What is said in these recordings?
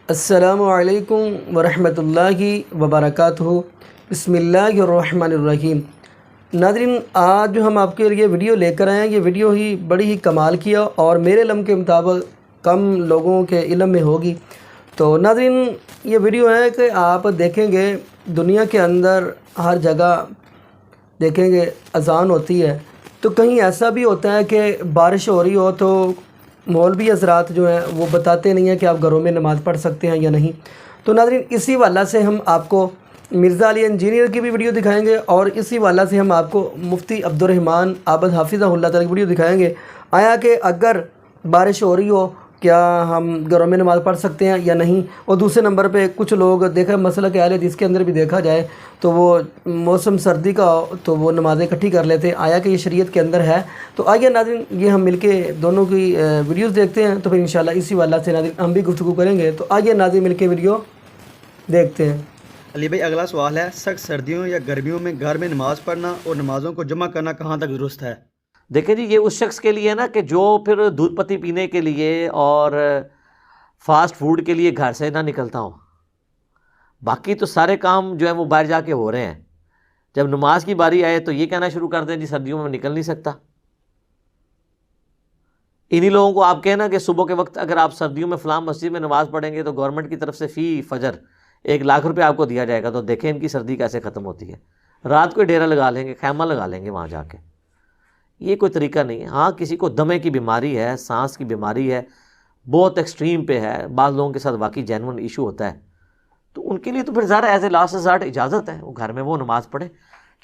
السلام علیکم ورحمۃ اللہ وبرکاتہ۔ بسم اللہ الرحمن الرحیم۔ ناظرین، آج جو ہم آپ کے لیے ویڈیو لے کر آئے ہیں، یہ ویڈیو ہی بڑی ہی کمال کی ہے اور میرے علم کے مطابق کم لوگوں کے علم میں ہوگی۔ تو ناظرین، یہ ویڈیو ہے کہ آپ دیکھیں گے دنیا کے اندر ہر جگہ دیکھیں گے اذان ہوتی ہے، تو کہیں ایسا بھی ہوتا ہے کہ بارش ہو رہی ہو تو مولوی حضرات جو ہیں وہ بتاتے نہیں ہیں کہ آپ گھروں میں نماز پڑھ سکتے ہیں یا نہیں۔ تو ناظرین، اسی والا سے ہم آپ کو مرزا علی انجینئر کی بھی ویڈیو دکھائیں گے اور اسی والا سے ہم آپ کو مفتی عبد الرحمن عابد حافظہ اللہ تعالیٰ کی ویڈیو دکھائیں گے، آیا کہ اگر بارش ہو رہی ہو کیا ہم گھروں میں نماز پڑھ سکتے ہیں یا نہیں۔ اور دوسرے نمبر پہ کچھ لوگ دیکھا مسئلہ کہ اہل حدیث کے اندر بھی دیکھا جائے تو وہ موسم سردی کا ہو تو وہ نمازیں اکٹھی کر لیتے ہیں، آیا کہ یہ شریعت کے اندر ہے۔ تو آئیے ناظرین، یہ ہم مل کے دونوں کی ویڈیوز دیکھتے ہیں، تو پھر انشاءاللہ اسی والا سے ناظرین ہم بھی گفتگو کریں گے۔ تو آئیے ناظرین مل کے ویڈیو دیکھتے ہیں۔ علی بھائی، اگلا سوال ہے، سخت سردیوں یا گرمیوں میں گھر میں نماز پڑھنا اور نمازوں کو جمع کرنا کہاں تک درست ہے؟ دیکھیں جی، یہ اس شخص کے لیے ہے نا کہ جو پھر دودھ پتی پینے کے لیے اور فاسٹ فوڈ کے لیے گھر سے نہ نکلتا ہوں، باقی تو سارے کام جو ہے وہ باہر جا کے ہو رہے ہیں۔ جب نماز کی باری آئے تو یہ کہنا شروع کر دیں جی سردیوں میں نکل نہیں سکتا۔ انہی لوگوں کو آپ کہنا کہ صبح کے وقت اگر آپ سردیوں میں فلاں مسجد میں نماز پڑھیں گے تو گورنمنٹ کی طرف سے فی فجر 1,00,000 روپے آپ کو دیا جائے گا، تو دیکھیں ان کی سردی کیسے ختم ہوتی ہے۔ رات کو ڈیرا لگا لیں گے، خیمہ لگا لیں گے وہاں جا کے۔ یہ کوئی طریقہ نہیں ہے۔ ہاں، کسی کو دمے کی بیماری ہے، سانس کی بیماری ہے، بہت ایکسٹریم پہ ہے، بعض لوگوں کے ساتھ واقعی جینون ایشو ہوتا ہے، تو ان کے لیے تو پھر ظاہر ایز اے لاسٹ ریزارٹ اجازت ہے وہ گھر میں وہ نماز پڑھیں۔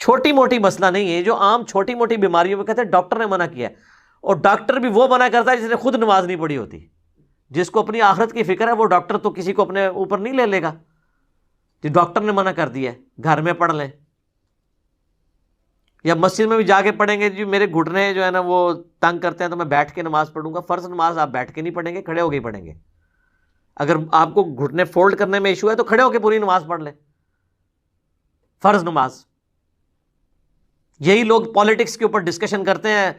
چھوٹی موٹی مسئلہ نہیں ہے، جو عام چھوٹی موٹی بیماریوں میں کہتے ہیں ڈاکٹر نے منع کیا ہے، اور ڈاکٹر بھی وہ منع کرتا ہے جس نے خود نماز نہیں پڑھی ہوتی۔ جس کو اپنی آخرت کی فکر ہے وہ ڈاکٹر تو کسی کو اپنے اوپر نہیں لے گا کہ ڈاکٹر نے منع کر دیا ہے گھر میں پڑھ لیں، یا مسجد میں بھی جا کے پڑھیں گے جی میرے گھٹنے جو ہے نا وہ تنگ کرتے ہیں تو میں بیٹھ کے نماز پڑھوں گا۔ فرض نماز آپ بیٹھ کے نہیں پڑھیں گے، کھڑے ہو کے ہی پڑھیں گے۔ اگر آپ کو گھٹنے فولڈ کرنے میں ایشو ہے تو کھڑے ہو کے پوری نماز پڑھ لیں، فرض نماز۔ یہی لوگ پالیٹکس کے اوپر ڈسکشن کرتے ہیں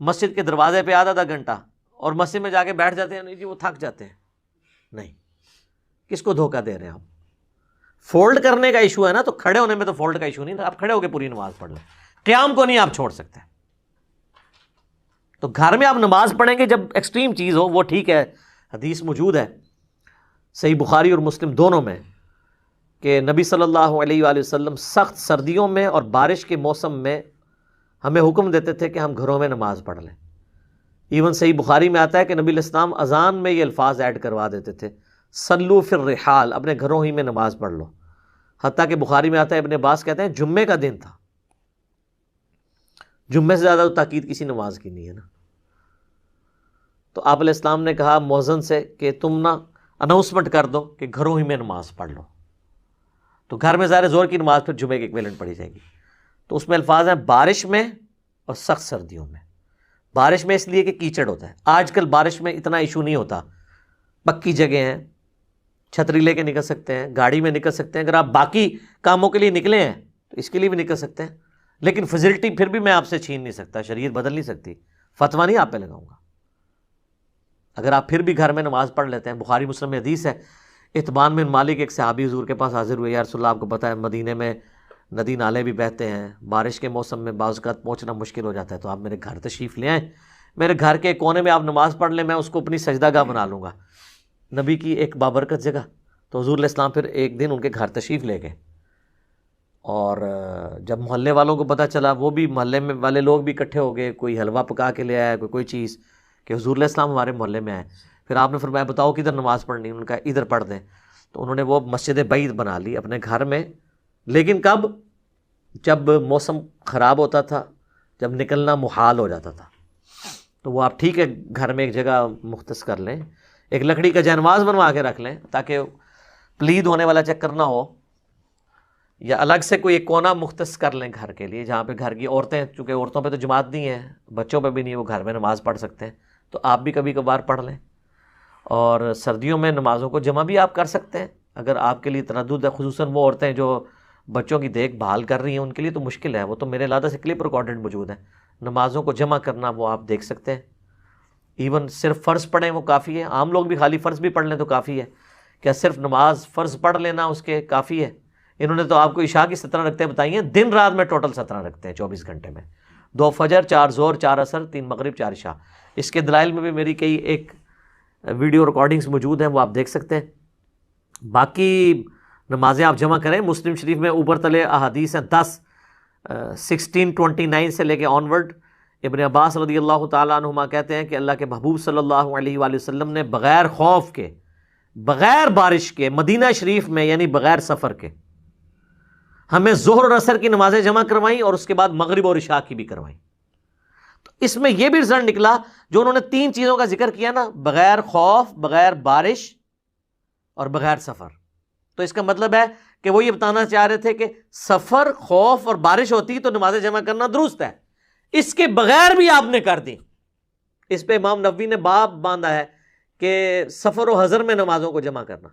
مسجد کے دروازے پہ آدھا گھنٹہ، اور مسجد میں جا کے بیٹھ جاتے ہیں، نہیں جی وہ تھک جاتے ہیں۔ نہیں، کس کو دھوکہ دے رہے ہیں آپ؟ فولڈ کرنے کا ایشو ہے نا، تو کھڑے ہونے میں تو فولڈ کا ایشو نہیں، آپ کھڑے ہو کے پوری نماز پڑھ لیں۔ قیام کو نہیں آپ چھوڑ سکتے۔ تو گھر میں آپ نماز پڑھیں گے جب ایکسٹریم چیز ہو، وہ ٹھیک ہے۔ حدیث موجود ہے صحیح بخاری اور مسلم دونوں میں کہ نبی صلی اللہ علیہ وآلہ وسلم سخت سردیوں میں اور بارش کے موسم میں ہمیں حکم دیتے تھے کہ ہم گھروں میں نماز پڑھ لیں۔ ایون صحیح بخاری میں آتا ہے کہ نبی علیہ السلام اذان میں یہ الفاظ ایڈ کروا دیتے تھے، صلو فی الرحال، اپنے گھروں ہی میں نماز پڑھ لو۔ حتیٰ کہ بخاری میں آتا ہے ابن عباس کہتے ہیں جمعے کا دن تھا، جمعے سے زیادہ تو تاکید کسی نماز کی نہیں ہے نا۔ تو آپ علیہ السلام نے کہا مؤذن سے کہ تم نا اناؤنسمنٹ کر دو کہ گھروں ہی میں نماز پڑھ لو۔ تو گھر میں ظاہر زور کی نماز پھر جمعے کے ایکویلنٹ پڑھی جائے گی۔ تو اس میں الفاظ ہیں بارش میں اور سخت سردیوں میں۔ بارش میں اس لیے کہ کیچڑ ہوتا ہے، آج کل بارش میں اتنا ایشو نہیں ہوتا، پکی جگہ ہیں، چھتری لے کے نکل سکتے ہیں، گاڑی میں نکل سکتے ہیں۔ اگر آپ باقی کاموں کے لیے نکلے ہیں تو اس کے لیے بھی نکل سکتے ہیں، لیکن فیسلٹی پھر بھی میں آپ سے چھین نہیں سکتا، شریعت بدل نہیں سکتی، فتویٰ نہیں آپ پہ لگاؤں گا۔ اگر آپ پھر بھی گھر میں نماز پڑھ لیتے ہیں، بخاری مسلم میں حدیث ہے، اتبان بن مالک ایک صحابی حضور کے پاس حاضر ہوئے، یا رسول اللہ آپ کو پتہ ہے مدینے میں ندی نالے بھی بہتے ہیں، بارش کے موسم میں بعض اوقات پہنچنا مشکل ہو جاتا ہے، تو آپ میرے گھر تشریف لے آئیں، میرے گھر کے کونے میں آپ نماز پڑھ لیں، میں اس کو اپنی سجدہ گاہ بنا لوں گا، نبی کی ایک بابرکت جگہ۔ تو حضور علیہ السلام پھر ایک دن ان کے گھر تشریف لے گئے، اور جب محلے والوں کو پتہ چلا، وہ بھی محلے میں والے لوگ بھی اکٹھے ہو گئے، کوئی حلوہ پکا کے لے آیا، کوئی چیز کہ حضور علیہ السلام ہمارے محلے میں آئے۔ پھر آپ نے فرمایا بتاؤ کدھر نماز پڑھنی؟ انہوں نے کہا ادھر پڑھ دیں۔ تو انہوں نے وہ مسجد بعید بنا لی اپنے گھر میں، لیکن کب؟ جب موسم خراب ہوتا تھا، جب نکلنا محال ہو جاتا تھا، تو وہ آپ ٹھیک ہے گھر میں ایک جگہ مختص کر لیں، ایک لکڑی کا جانواز بنوا کے رکھ لیں تاکہ پلید ہونے والا چکر نہ ہو، یا الگ سے کوئی ایک کونا مختص کر لیں گھر کے لیے جہاں پہ گھر کی عورتیں، چونکہ عورتوں پہ تو جماعت نہیں ہے، بچوں پہ بھی نہیں ہے، وہ گھر میں نماز پڑھ سکتے ہیں، تو آپ بھی کبھی کبھار پڑھ لیں۔ اور سردیوں میں نمازوں کو جمع بھی آپ کر سکتے ہیں اگر آپ کے لیے تردد ہے، خصوصاً وہ عورتیں جو بچوں کی دیکھ بھال کر رہی ہیں، ان کے لیے تو مشکل ہے، وہ تو میرے علیحدہ سے کلپ ریکارڈڈ موجود ہے، نمازوں کو جمع کرنا وہ آپ دیکھ سکتے ہیں۔ ایون صرف فرض پڑھیں وہ کافی ہے، عام لوگ بھی خالی فرض بھی پڑھ لیں تو کافی ہے، کیا صرف نماز فرض پڑھ لینا اس کے کافی ہے؟ انہوں نے تو آپ کو عشاء کی 17 رکعتیں بتائی ہیں، دن رات میں ٹوٹل 17 رکھتے ہیں 24 گھنٹے میں، 2 فجر، 4 ظہر، 4 عصر، 3 مغرب، 4 عشاء۔ اس کے دلائل میں بھی میری کئی ایک ویڈیو ریکارڈنگز موجود ہیں، وہ آپ دیکھ سکتے ہیں۔ باقی نمازیں آپ جمع کریں، مسلم شریف میں اوپر تلے احادیث ہیں 10 1629 سے لے کے آنورڈ۔ ابن عباس رضی اللہ تعالیٰ عنہما کہتے ہیں کہ اللہ کے محبوب صلی اللہ علیہ وآلہ وسلم نے بغیر خوف کے، بغیر بارش کے، مدینہ شریف میں یعنی بغیر سفر کے ہمیں ظہر اور عصر کی نمازیں جمع کروائیں اور اس کے بعد مغرب اور عشاء کی بھی کروائیں۔ تو اس میں یہ بھی رزلٹ نکلا، جو انہوں نے 3 چیزوں کا ذکر کیا نا، بغیر خوف، بغیر بارش اور بغیر سفر، تو اس کا مطلب ہے کہ وہ یہ بتانا چاہ رہے تھے کہ سفر، خوف اور بارش ہوتی تو نمازیں جمع کرنا درست ہے، اس کے بغیر بھی آپ نے کر دی۔ اس پہ امام نووی نے باب باندھا ہے کہ سفر و حضر میں نمازوں کو جمع کرنا،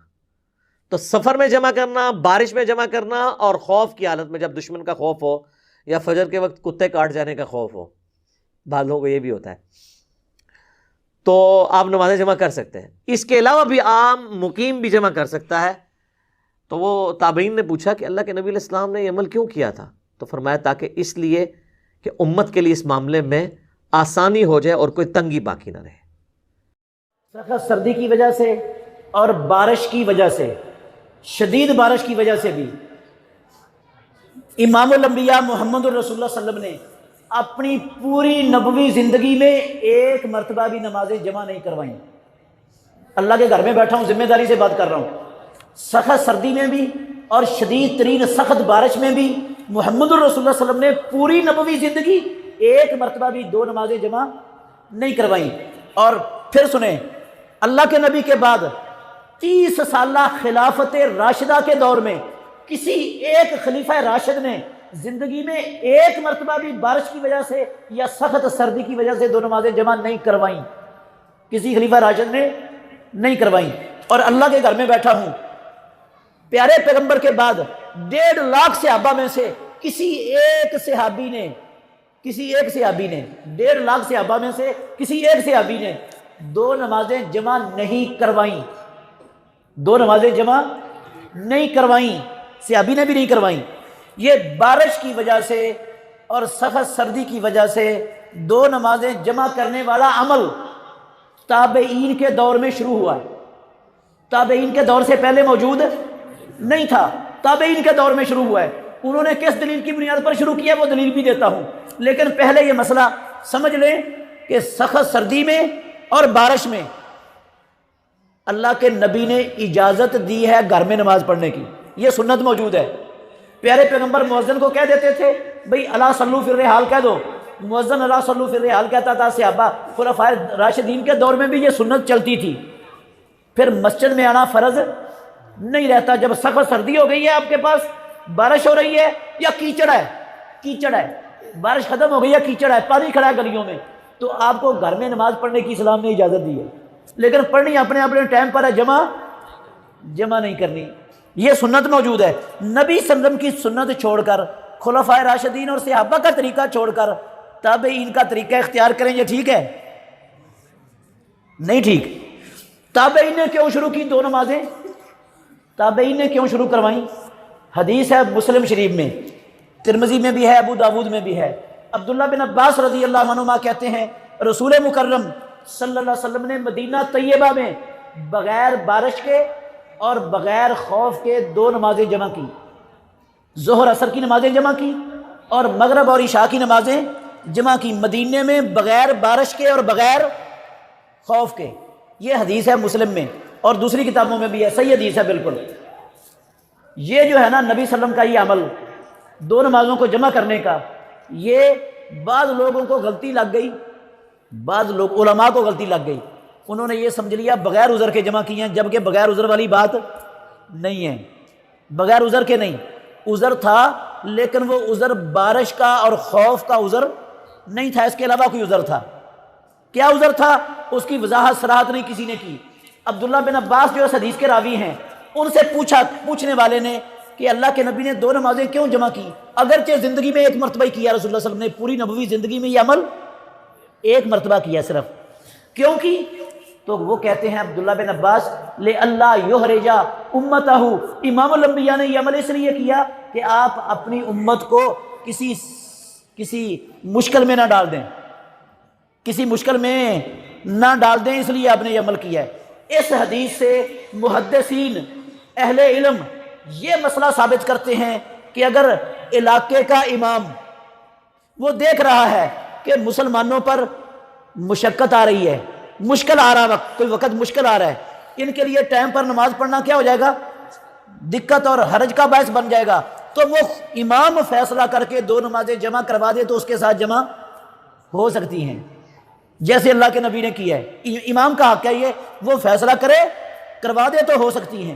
تو سفر میں جمع کرنا، بارش میں جمع کرنا، اور خوف کی حالت میں، جب دشمن کا خوف ہو یا فجر کے وقت کتے کاٹ جانے کا خوف ہو، بعض لوگوں کو یہ بھی ہوتا ہے، تو آپ نمازیں جمع کر سکتے ہیں۔ اس کے علاوہ بھی عام مقیم بھی جمع کر سکتا ہے۔ تو وہ تابعین نے پوچھا کہ اللہ کے نبی علیہ السلام نے یہ عمل کیوں کیا تھا؟ تو فرمایا تاکہ اس لیے کہ امت کے لیے اس معاملے میں آسانی ہو جائے اور کوئی تنگی باقی نہ رہے۔ سخت سردی کی وجہ سے اور بارش کی وجہ سے، شدید بارش کی وجہ سے بھی امام الانبیاء محمد الرسول اللہ صلی اللہ علیہ وسلم نے اپنی پوری نبوی زندگی میں ایک مرتبہ بھی نمازیں جمع نہیں کروائیں۔ اللہ کے گھر میں بیٹھا ہوں، ذمہ داری سے بات کر رہا ہوں، سخت سردی میں بھی اور شدید ترین سخت بارش میں بھی محمد الرسول اللہ صلی اللہ علیہ وسلم نے پوری نبوی زندگی ایک مرتبہ بھی 2 نمازیں جمع نہیں کروائیں۔ اور پھر سنیں، اللہ کے نبی کے بعد 30 سالہ خلافت راشدہ کے دور میں کسی ایک خلیفہ راشد نے زندگی میں ایک مرتبہ بھی بارش کی وجہ سے یا سخت سردی کی وجہ سے 2 نمازیں جمع نہیں کروائیں، کسی خلیفہ راشد نے نہیں کروائیں۔ اور اللہ کے گھر میں بیٹھا ہوں، پیارے پیغمبر کے بعد 1.5 لاکھ صحابہ میں سے کسی ایک صحابی نے 1.5 لاکھ صحابہ میں سے کسی ایک صحابی نے 2 نمازیں جمع نہیں کروائیں، 2 نمازیں جمع نہیں کروائیں، صحابی نے بھی نہیں کروائیں۔ یہ بارش کی وجہ سے اور سخت سردی کی وجہ سے 2 نمازیں جمع کرنے والا عمل تابعین کے دور میں شروع ہوا ہے، تابعین کے دور سے پہلے موجود نہیں تھا، تابعین کے دور میں شروع ہوا ہے۔ انہوں نے کس دلیل کی بنیاد پر شروع کیا وہ دلیل بھی دیتا ہوں، لیکن پہلے یہ مسئلہ سمجھ لیں کہ سخت سردی میں اور بارش میں اللہ کے نبی نے اجازت دی ہے گھر میں نماز پڑھنے کی، یہ سنت موجود ہے۔ پیارے پیغمبر مؤذن کو کہہ دیتے تھے بھئی الا صلو فی الرحال کہہ دو، مؤذن الا صلو فی الرحال کہتا تھا۔ صحابہ خلفائے راشدین کے دور میں بھی یہ سنت چلتی تھی۔ پھر مسجد میں آنا فرض نہیں رہتا، جب سخت سردی ہو گئی ہے، آپ کے پاس بارش ہو رہی ہے یا کیچڑ ہے، بارش ختم ہو گئی ہے، کیچڑ ہے، پانی کھڑا ہے گلیوں میں، تو آپ کو گھر میں نماز پڑھنے کی اسلام نے اجازت دی ہے، لیکن پڑھنی اپنے ٹائم پر ہے، جمع نہیں کرنی، یہ سنت موجود ہے۔ نبی صلی اللہ علیہ وسلم کی سنت چھوڑ کر، خلفائے راشدین اور صحابہ کا طریقہ چھوڑ کر تابعین کا طریقہ اختیار کریں، یہ ٹھیک ہے؟ نہیں ٹھیک۔ تابعین نے کیوں شروع کی 2 نمازیں؟ تابعین نے کیوں شروع کروائیں؟ حدیث ہے مسلم شریف میں، ترمذی میں بھی ہے، ابو داود میں بھی ہے۔ عبداللہ بن عباس رضی اللہ عنہما کہتے ہیں رسول مکرم صلی اللہ علیہ وسلم نے مدینہ طیبہ میں بغیر بارش کے اور بغیر خوف کے 2 نمازیں جمع کی، ظہر عصر کی نمازیں جمع کی اور مغرب اور عشاء کی نمازیں جمع کی، مدینے میں بغیر بارش کے اور بغیر خوف کے۔ یہ حدیث ہے مسلم میں اور دوسری کتابوں میں بھی ہے، صحیح حدیث ہے بالکل۔ یہ جو ہے نا نبی صلی اللہ علیہ وسلم کا یہ عمل 2 نمازوں کو جمع کرنے کا، یہ بعض لوگوں کو غلطی لگ گئی، بعض لوگ علماء کو غلطی لگ گئی، انہوں نے یہ سمجھ لیا بغیر عذر کے جمع کیے ہیں، جبکہ بغیر عذر والی بات نہیں ہے، بغیر عذر کے نہیں، عذر تھا لیکن وہ عذر بارش کا اور خوف کا عذر نہیں تھا، اس کے علاوہ کوئی عذر تھا۔ کیا عذر تھا اس کی وضاحت صراحت نہیں کسی نے کی۔ عبداللہ بن عباس جو اس حدیث کے راوی ہیں، ان سے پوچھنے والے نے کہ اللہ کے نبی نے 2 نمازیں کیوں جمع کی، اگرچہ زندگی میں ایک مرتبہ ہی کیا، رسول اللہ صلی اللہ علیہ وسلم نے پوری نبوی زندگی میں یہ عمل ایک مرتبہ کیا صرف، کیوں کی؟ تو وہ کہتے ہیں عبداللہ بن عباس لے اللہ یحرجا امتہ، امام الانبیاء نے یہ عمل اس لیے کیا کہ آپ اپنی امت کو کسی مشکل میں نہ ڈال دیں، کسی مشکل میں نہ ڈال دیں، اس لیے آپ نے یہ عمل کیا ہے۔ اس حدیث سے محدثین اہل علم یہ مسئلہ ثابت کرتے ہیں کہ اگر علاقے کا امام وہ دیکھ رہا ہے کہ مسلمانوں پر مشقت آ رہی ہے، مشکل آ رہا کوئی وقت مشکل آ رہا ہے، ان کے لیے ٹائم پر نماز پڑھنا کیا ہو جائے گا، دقت اور حرج کا باعث بن جائے گا، تو وہ امام فیصلہ کر کے 2 نمازیں جمع کروا دے تو اس کے ساتھ جمع ہو سکتی ہیں، جیسے اللہ کے نبی نے کیا ہے۔ امام کا حق ہے یہ، وہ فیصلہ کرے کروا دے تو ہو سکتی ہیں۔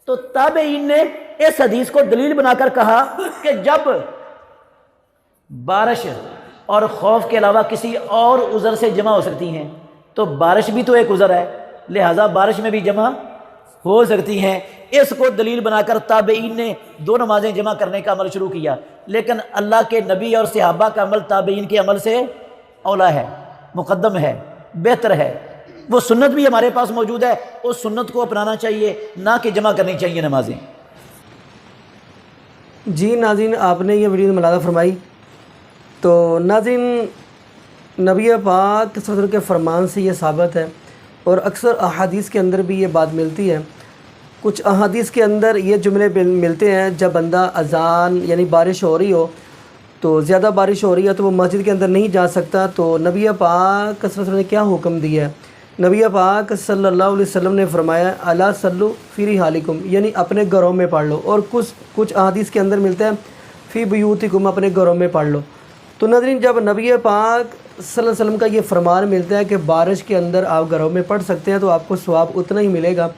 تو تابعین نے اس حدیث کو دلیل بنا کر کہا کہ جب بارش اور خوف کے علاوہ کسی اور عذر سے جمع ہو سکتی ہیں تو بارش بھی تو ایک عذر ہے، لہٰذا بارش میں بھی جمع ہو سکتی ہیں۔ اس کو دلیل بنا کر تابعین نے 2 نمازیں جمع کرنے کا عمل شروع کیا، لیکن اللہ کے نبی اور صحابہ کا عمل تابعین کے عمل سے اولا ہے، مقدم ہے، بہتر ہے۔ وہ سنت بھی ہمارے پاس موجود ہے، اس سنت کو اپنانا چاہیے، نہ کہ جمع کرنی چاہیے نمازیں۔ جی ناظرین، آپ نے یہ ویڈیو ملاحظہ فرمائی۔ تو ناظرین، نبی پاک صلی اللہ علیہ وسلم کے فرمان سے یہ ثابت ہے، اور اکثر احادیث کے اندر بھی یہ بات ملتی ہے۔ کچھ احادیث کے اندر یہ جملے ملتے ہیں، جب بندہ اذان یعنی بارش ہو رہی ہو، تو زیادہ بارش ہو رہی ہے تو وہ مسجد کے اندر نہیں جا سکتا، تو نبی پاک صلی اللہ علیہ وسلم نے کیا حکم دیا ہے؟ نبی پاک صلی اللہ علیہ وسلم نے فرمایا الا صلو فی رحالکم، یعنی اپنے گھروں میں پڑھ لو، اور کچھ احادیث کے اندر ملتا ہے فی بیوتکم، اپنے گھروں میں پڑھ لو۔ تو ناظرین، جب نبی پاک صلی اللہ علیہ وسلم کا یہ فرمان ملتا ہے کہ بارش کے اندر آپ گھروں میں پڑھ سکتے ہیں، تو آپ کو ثواب اتنا ہی ملے گا۔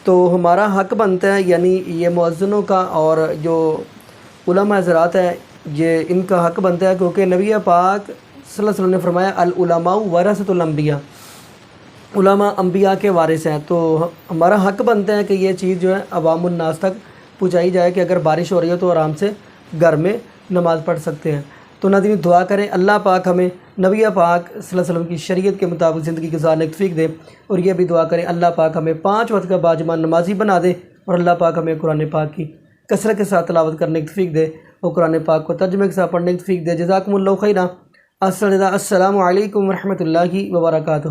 تو ہمارا حق بنتا ہے، یعنی یہ مؤذنوں کا اور جو علماء حضرات ہیں، یہ ان کا حق بنتا ہے، کیونکہ نبی پاک صلی اللہ علیہ وسلم نے فرمایا العلماء ورثۃ الانبیاء، علماء انبیاء کے وارث ہیں۔ تو ہمارا حق بنتا ہے کہ یہ چیز جو ہے عوام الناس تک پہنچائی جائے کہ اگر بارش ہو رہی ہے تو آرام سے گھر میں نماز پڑھ سکتے ہیں۔ تو ناظرین، دعا کریں اللہ پاک ہمیں نبی پاک صلی اللہ علیہ وسلم کی شریعت کے مطابق زندگی گزارنے کی توفیق دے، اور یہ بھی دعا کریں اللہ پاک ہمیں 5 وقت کا باجمع نمازی بنا دے، اور اللہ پاک ہمیں قرآن پاک کی کثرت کے ساتھ تلاوت کرنے کی توفیق دے، اور قرآن پاک کو ترجمے کے ساتھ پڑھنے کی توفیق دے۔ جزاکم اللہ خیرا۔ السلام علیکم ورحمۃ اللہ وبرکاتہ۔